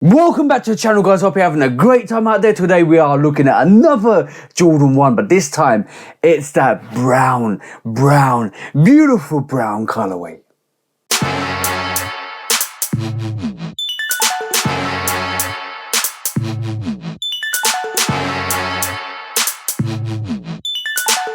Welcome back to the channel, guys. Hope you're having a great time out there. Today we are looking at another Jordan 1, but this time it's that brown, beautiful brown colorway.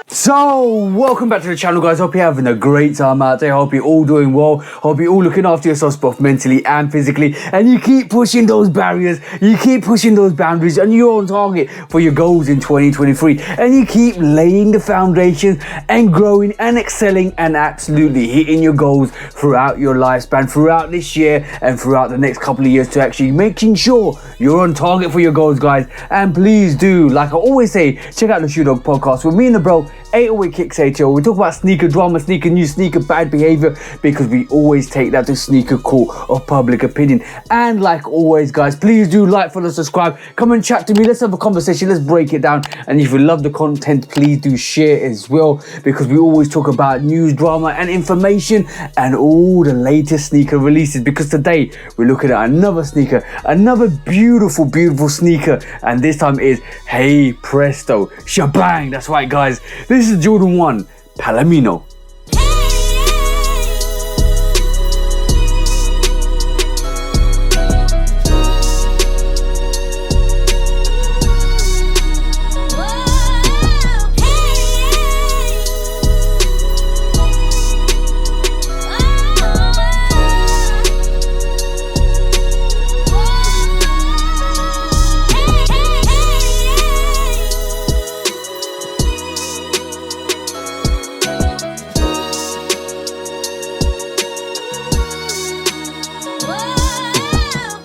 So, welcome back to the channel, guys. Hope you're having a great time out there. Hope you're all doing well. Hope you're all looking after yourselves both mentally and physically. And you keep pushing those barriers. You keep pushing those boundaries. And you're on target for your goals in 2023. And you keep laying the foundation and growing and excelling and absolutely hitting your goals throughout your lifespan, throughout this year and throughout the next couple of years, to actually making sure you're on target for your goals, guys. And please do, like I always say, check out the Shoe Dog podcast with me and the bro, 808 Kicks HO. We talk about sneaker drama, sneaker news, sneaker bad behavior, because we always take that to sneaker court of public opinion. And like always, guys, please do like, follow, subscribe, come and chat to me. Let's have a conversation. Let's break it down. And if you love the content, please do share as well, because we always talk about news, drama and information and all the latest sneaker releases. Because today we're looking at another sneaker, another beautiful sneaker, and this time is, hey presto, shebang. That's right, guys. This is Jordan 1 Palomino.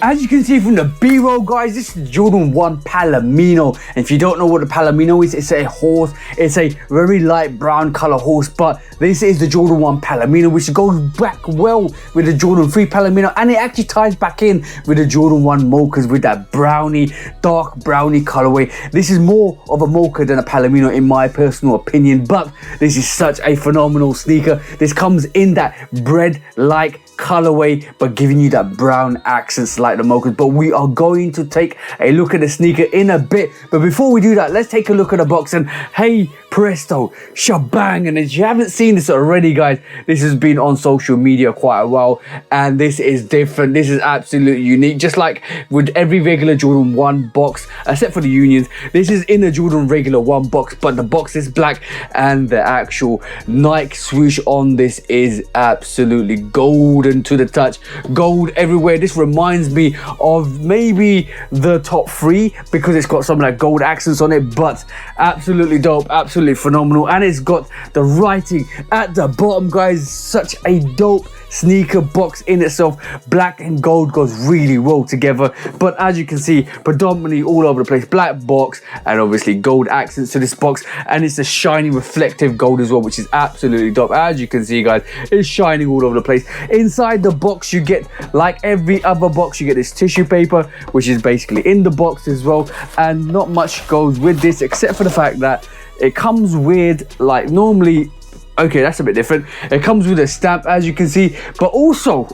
As you can see from the B-roll, guys, this is Jordan 1 Palomino. And if you don't know what a Palomino is, it's a horse. It's a very light brown color horse, but this is the Jordan 1 Palomino, which goes back well with the Jordan 3 Palomino, and it actually ties back in with the Jordan 1 Mochas with that brownie, dark brownie colorway. This is more of a Mocha than a Palomino in my personal opinion, but this is such a phenomenal sneaker. This comes in that bread-like colorway, but giving you that brown accents like the Mochas. But we are going to take a look at the sneaker in a bit. But before we do that, let's take a look at the box. And hey presto, shebang. And if you haven't seen this already, guys, this has been on social media quite a while, and this is different. This is absolutely unique. Just like with every regular Jordan 1 box, except for the unions, this is in a Jordan regular 1 box, but the box is black, and the actual Nike swoosh on this is absolutely golden to the touch. Gold everywhere. This reminds me of maybe the top 3 because it's got some of that gold accents on it, but absolutely dope, absolutely phenomenal. And it's got the writing at the bottom, guys. Such a dope sneaker box in itself. Black and gold goes really well together, but as you can see, predominantly all over the place, black box and obviously gold accents to this box, and it's a shiny reflective gold as well, which is absolutely dope. As you can see, guys, it's shining all over the place. Inside the box, you get, like every other box, you get this tissue paper, which is basically in the box as well, and not much goes with this except for the fact that it comes with, like, normally, okay, that's a bit different. It comes with a stamp, as you can see, but also,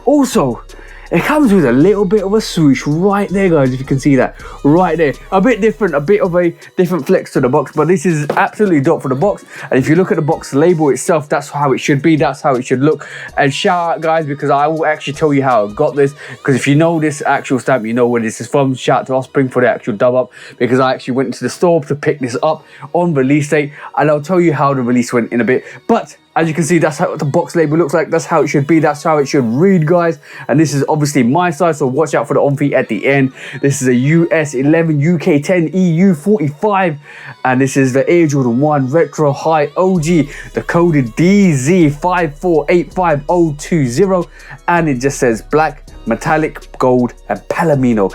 it comes with a little bit of a swoosh right there, guys, if you can see that right there. A bit different, a bit of a different flex to the box, but this is absolutely dope for the box. And if you look at the box label itself, that's how it should be, that's how it should look. And shout out, guys, because I will actually tell you how I got this, because if you know this actual stamp, you know where this is from. Shout out to Offspring for the actual dub up, because I actually went into the store to pick this up on release date, and I'll tell you how the release went in a bit. But as you can see, that's how the box label looks like. That's how it should be. That's how it should read, guys. And this is obviously my size, so watch out for the on feet at the end. This is a US 11, UK 10, EU 45. And this is the Air Jordan 1 Retro High OG. The code is DZ5485020. And it just says black, metallic, gold, and Palomino.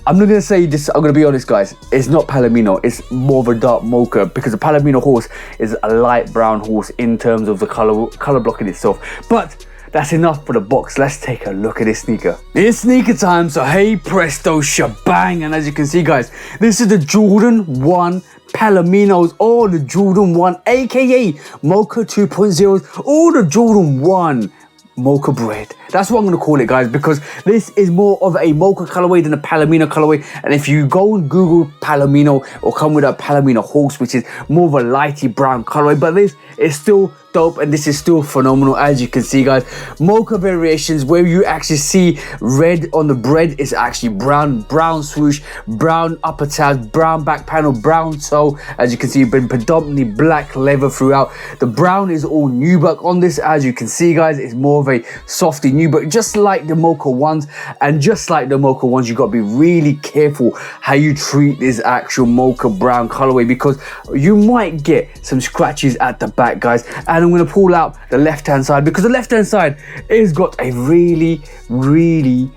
I'm not going to say this, I'm going to be honest, guys, it's not Palomino, it's more of a dark mocha, because the Palomino horse is a light brown horse in terms of the color blocking itself. But that's enough for the box. Let's take a look at this sneaker. It's sneaker time, so hey presto, shebang. And as you can see, guys, this is the Jordan 1 Palominos, or the Jordan 1, aka Mocha 2.0s, or the Jordan 1 Mocha Bred. That's what I'm going to call it, guys, because this is more of a Mocha colorway than a Palomino colorway. And if you go and Google Palomino, or come with a Palomino horse, which is more of a lighty brown colorway, but this is still dope and this is still phenomenal. As you can see, guys, Mocha variations where you actually see red on the Bred is actually brown swoosh, brown upper tabs, brown back panel, brown toe. As you can see, been predominantly black leather throughout. The brown is all nubuck on this. As you can see, guys, it's more of a softy nubuck, just like the Mocha ones. And just like the Mocha ones, you got to be really careful how you treat this actual Mocha brown colorway, because you might get some scratches at the back, guys. And I'm going to pull out the left hand side, because the left hand side has got a really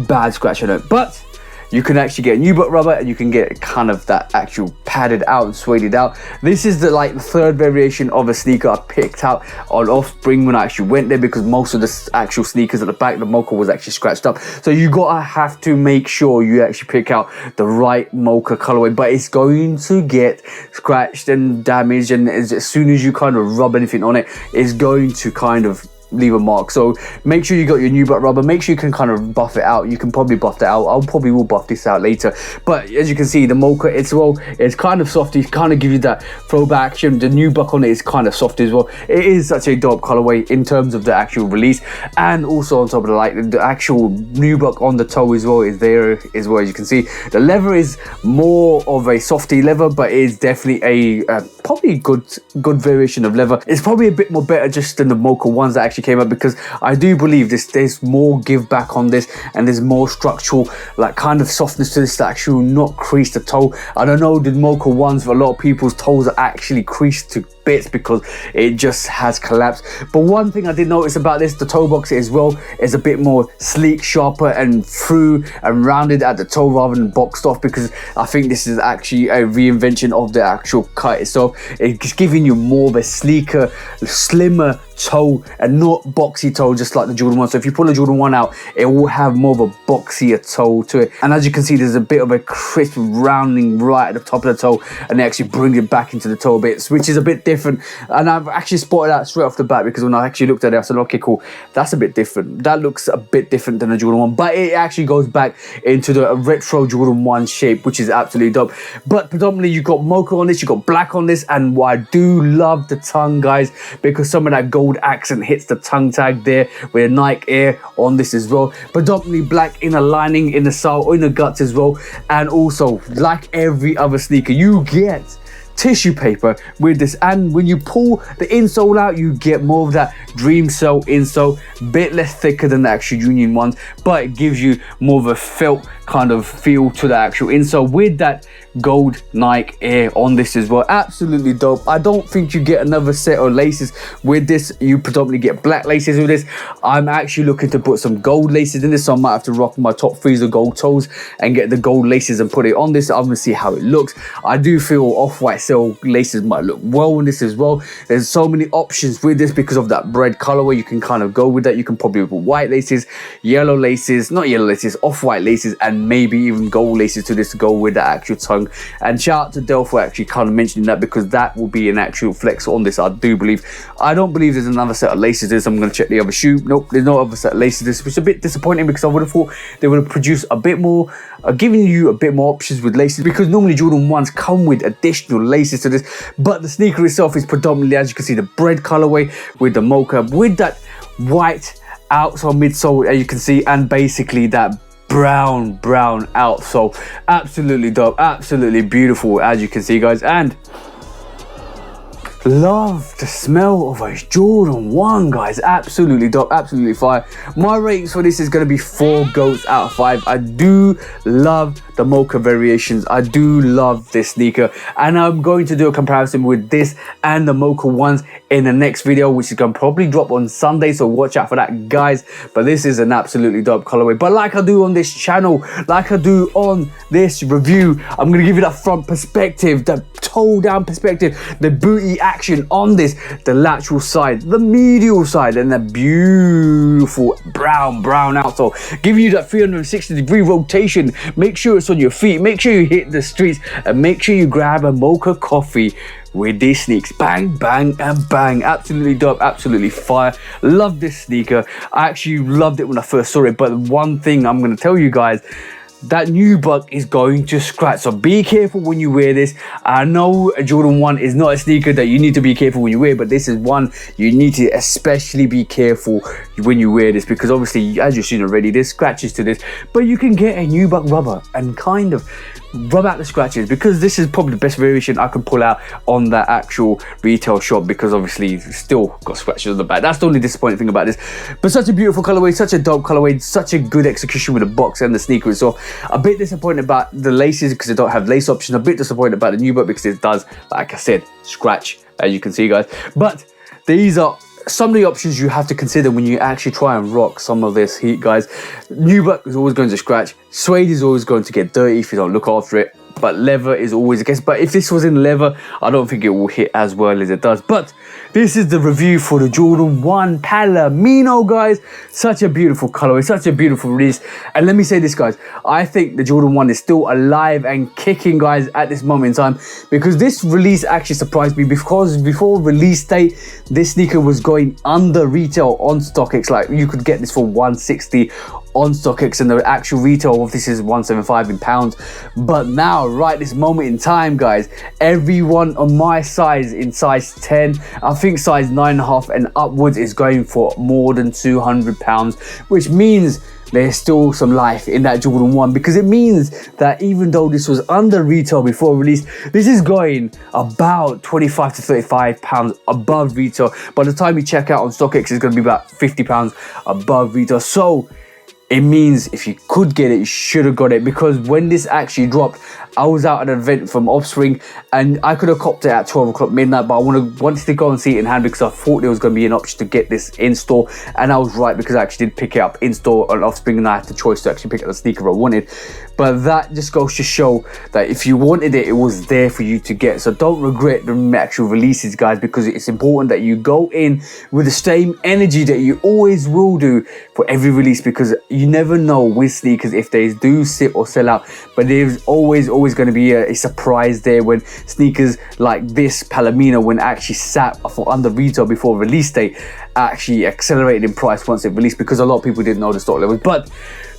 bad scratch on it, but you can actually get nubuck rubber and you can get kind of that actual padded out and suede out. This is the third variation of a sneaker I picked out on Offspring when I actually went there, because most of the actual sneakers at the back, the Mocha was actually scratched up. So you gotta have to make sure you actually pick out the right Mocha colorway, but it's going to get scratched and damaged, and as soon as you kind of rub anything on it, it's going to kind of leave a mark. So make sure you got your nubuck rubber, make sure you can kind of buff it out. You can probably buff that out. I'll probably will buff this out later, but as you can see, the Mocha it's kind of soft. It kind of give you that throwback action. The nubuck on it is kind of soft as well. It is such a dope colorway in terms of the actual release, and also on top of the actual nubuck on the toe as well is there as well. As you can see, the leather is more of a softy leather, but it is definitely a probably good variation of leather. It's probably a bit more better just than the Mocha ones that actually came up, because I do believe there's more give back on this, and there's more structural kind of softness to this to actually not crease the toe. I don't know, the Mocha ones, for a lot of people's toes are actually creased to bits because it just has collapsed. But one thing I did notice about this, the toe box as well is a bit more sleek, sharper and through and rounded at the toe rather than boxed off, because I think this is actually a reinvention of the actual cut itself. It's giving you more of a sleeker, slimmer toe and not boxy toe, just like the Jordan 1. So if you pull a Jordan 1 out, it will have more of a boxier toe to it, and as you can see, there's a bit of a crisp rounding right at the top of the toe, and they actually bring it back into the toe a bit, which is a bit different. And I've actually spotted that straight off the bat, because when I actually looked at it, I said, okay, cool, that's a bit different. That looks a bit different than a Jordan 1, but it actually goes back into the retro Jordan 1 shape, which is absolutely dope. But predominantly you got Mocha on this, you got black on this, and I do love the tongue, guys, because some of that gold accent hits the tongue tag there with a Nike Air on this as well. Predominantly black inner lining in the sole, inner guts as well, and also like every other sneaker, you get tissue paper with this, and when you pull the insole out, you get more of that dream cell insole, bit less thicker than the actual Union ones, but it gives you more of a felt kind of feel to the actual insole with that gold Nike Air on this as well. Absolutely dope. I don't think you get another set of laces with this. You predominantly get black laces with this. I'm actually looking to put some gold laces in this, so I might have to rock my top threes of gold toes and get the gold laces and put it on this. I'm gonna see how it looks. I do feel off-white cell laces might look well in this as well. There's so many options with this because of that Bred colorway. You can kind of go with that. You can probably put white laces, yellow laces, not yellow laces, off-white laces, and maybe even gold laces to this to go with the actual tongue. And shout out to Del for actually kind of mentioning that, because that will be an actual flex on this, I do believe. I don't believe there's another set of laces this. I'm going to check the other shoe. Nope, there's no other set of laces this, which is a bit disappointing, because I would have thought they would have produced a bit more, giving you a bit more options with laces, because normally Jordan 1s come with additional laces to this. But the sneaker itself is predominantly, as you can see, the Bred colorway with the Mocha, with that white outsole, midsole, as you can see, and basically that brown outsole. Absolutely dope, absolutely beautiful, as you can see, guys. And love the smell of a Jordan 1, guys. Absolutely dope, absolutely fire. My ratings for this is going to be 4 goats out of 5. I do love the Mocha variations. I do love this sneaker, and I'm going to do a comparison with this and the Mocha ones in the next video, which is going to probably drop on Sunday, so watch out for that, guys. But this is an absolutely dope colorway. But like I do on this channel, like I do on this review, I'm going to give you that front perspective, the toe down perspective, the booty action on this, the lateral side, the medial side, and the beautiful brown outsole, giving you that 360-degree rotation. Make sure it's on your feet, make sure you hit the streets, and make sure you grab a Mocha coffee with these sneaks. Bang, bang, and bang. Absolutely dope, absolutely fire. Love this sneaker. I actually loved it when I first saw it, but one thing I'm going to tell you guys, that nubuck is going to scratch, so be careful when you wear this. I know a Jordan 1 is not a sneaker that you need to be careful when you wear, but this is one you need to especially be careful when you wear this, because obviously, as you've seen already, there's scratches to this, but you can get a nubuck rubber and kind of rub out the scratches, because this is probably the best variation I can pull out on that actual retail shop, because obviously it's still got scratches on the back. That's the only disappointing thing about this, but such a beautiful colorway, such a dope colorway, such a good execution with the box and the sneaker itself. A bit disappointed about the laces because they don't have lace options. A bit disappointed about the nubuck because it does, like I said, scratch, as you can see, guys. But these are some of the options you have to consider when you actually try and rock some of this heat, guys. Nubuck is always going to scratch. Suede is always going to get dirty if you don't look after it. But leather is always the case. But if this was in leather, I don't think it will hit as well as it does. But this is the review for the Jordan 1 Palomino, guys. Such a beautiful colorway, such a beautiful release. And let me say this, guys. I think the Jordan 1 is still alive and kicking, guys, at this moment in time. Because this release actually surprised me, because before release date, this sneaker was going under retail on StockX. Like, you could get this for 160 on StockX, and the actual retail of this is 175 in pounds. But now, right this moment in time, guys, everyone on my size, in size 10, I think size 9.5 and upwards, is going for more than £200, which means there's still some life in that Jordan 1, because it means that even though this was under retail before release, this is going about 25 to 35 pounds above retail. By the time you check out on StockX, it's going to be about 50 pounds above retail. So it means if you could get it, you should have got it, because when this actually dropped, I was out at an event from Offspring and I could have copped it at 12 o'clock midnight, but I wanted to go and see it in hand because I thought there was going to be an option to get this in store, and I was right, because I actually did pick it up in store on Offspring and I had the choice to actually pick up the sneaker I wanted. But that just goes to show that if you wanted it, it was there for you to get. So don't regret the actual releases, guys, because it's important that you go in with the same energy that you always will do for every release, because you never know with sneakers if they do sit or sell out. But there's always going to be a surprise there when sneakers like this Palomino, when actually sat for under retail before release date, actually accelerated in price once it released, because a lot of people didn't know the stock levels. But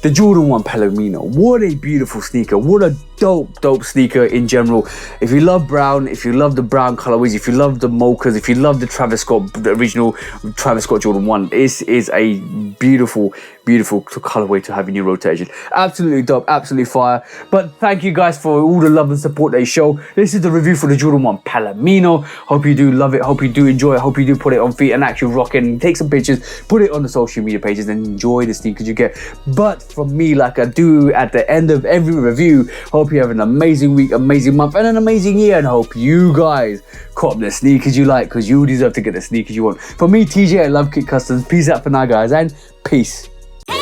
the Jordan 1 Palomino, what a beautiful sneaker, what a dope sneaker in general. If you love brown, if you love the brown colorways, if you love the mochas, if you love the Travis Scott, the original Travis Scott Jordan 1, this is a beautiful colorway to have in your rotation. Absolutely dope, absolutely fire. But thank you guys for all the love and support they show. This is the review for the Jordan 1 Palomino. Hope you do love it, hope you do enjoy it, hope you do put it on feet and actually rock it and take some pictures, put it on the social media pages and enjoy the sneakers you get. But from me, like I do at the end of every review, hope you have an amazing week, amazing month and an amazing year, and hope you guys cop the sneakers you like, because you deserve to get the sneakers you want. For me, TJ, I love Kit Customs. Peace out for now, guys, and peace. I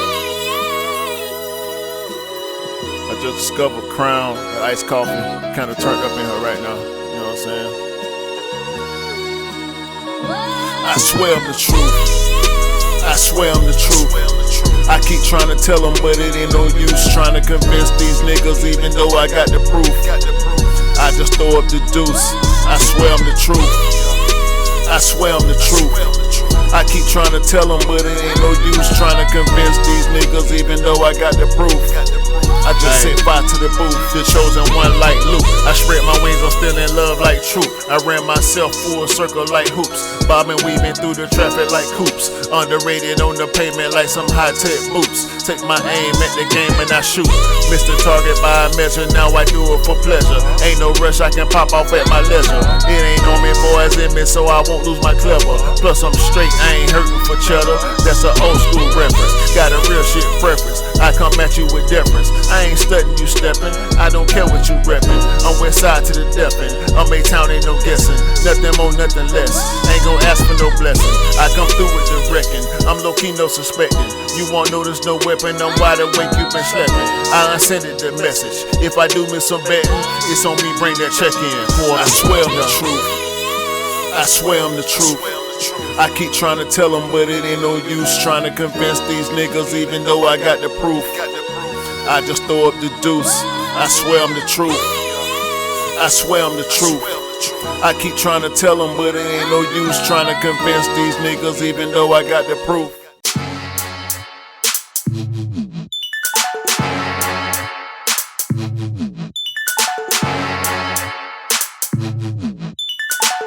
just discovered Crown and iced coffee, kind of turned up in her right now, you know what I'm saying? I swear I'm the truth, I swear I'm the truth. I keep trying to tell them, but it ain't no use trying to convince these niggas, even though I got the proof. I just throw up the deuce, I swear I'm the truth, I swear I'm the truth. I keep trying to tell them, but it ain't no use trying to convince these niggas, even though I got the proof. I just set fire to the booth, the chosen one like Luke. I spread my wings, I'm still in love like truth. I ran myself full circle like hoops, bobbing, weaving through the traffic like coops. Underrated on the pavement like some high-tech boots. Take my aim at the game and I shoot. Missed the target by a measure, now I do it for pleasure. Ain't no rush, I can pop off at my leisure. It ain't on me, boys in me, so I won't lose my clever. Plus I'm straight, I ain't hurting for cheddar. That's an old school reference, got a real shit preference. I come at you with deference, I ain't studying you stepping. I don't care what you reppin', I'm west side to the deafin'. I'm A-town, ain't no guessing, nothing more, nothing less. Ain't gon' ask for no blessing, I come through with the wrecking. I'm low-key, no suspecting. You won't notice no weapon, I'm wide awake, you been sleeping. I unsended the message, if I do miss some betting, it's on me, bring that check in. I swear I'm the truth, I swear I'm the truth. I keep trying to tell them, but it ain't no use trying to convince these niggas, even though I got the proof. I just throw up the deuce, I swear I'm the truth, I swear I'm the truth. I keep trying to tell them, but it ain't no use trying to convince these niggas, even though I got the proof.